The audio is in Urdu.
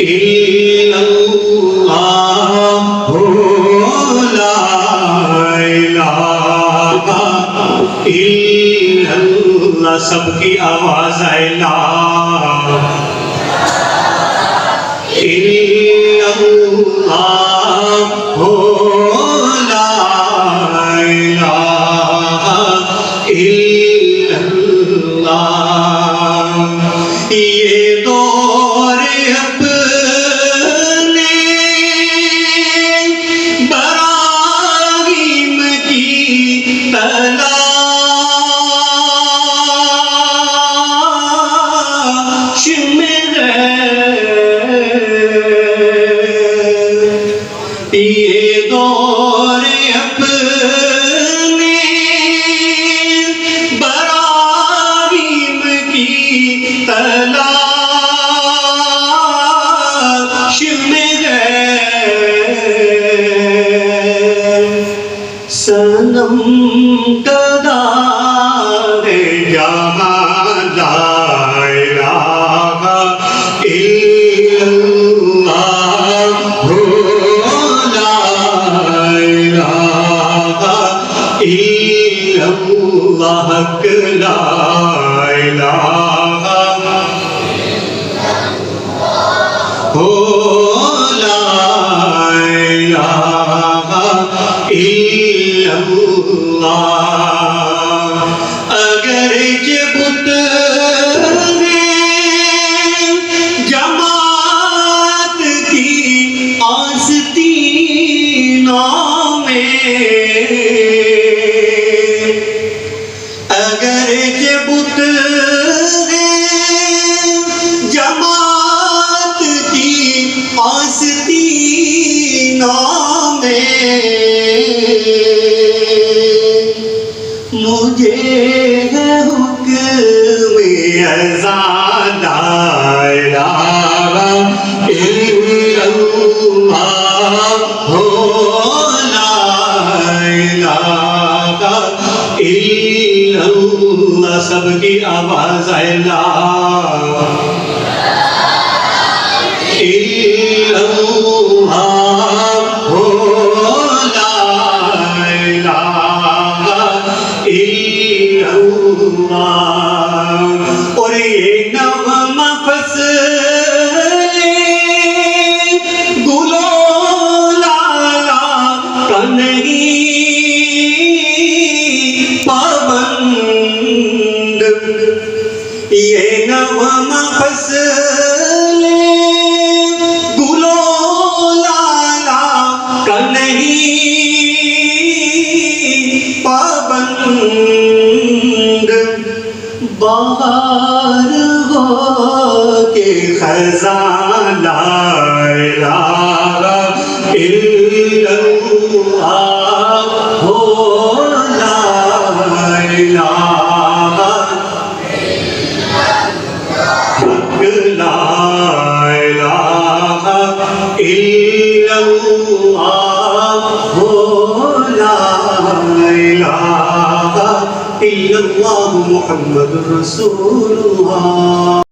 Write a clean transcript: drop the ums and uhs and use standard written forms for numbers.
إلا الله لا إله إلا الله سب کی آواز ہے لا إلا الله لا إله إلا الله یہ دور اپنے براہیم کی تلاش میں ہے یہ دور اپنے براہیم کی تلاش میں ہے صنم کدار جہاں لا الہ الا اللہ لا الہ الا اللہ حق لا الہ لا الہ الا اللہ اگرچہ بت جماعت کی آستینوں میں اگرچہ بت جماعت کی آستینوں میں مجھے ہے حکم ازاں لا الہ الا اللہ لا الہ الا اللہ سب کی آواز ہے لا الا اللہ لا الہ الا اللہ اور یہ نغمہ فصل گلو لالا کا نہیں پابند یہ نغمہ فصل گلو لالا کا نہیں پابند بہار ہو کے خزاں لا الہ الا اللہ لا الہ حق لا الہ الا اللہ لا الہ الا اللہ محمد رسول اللہ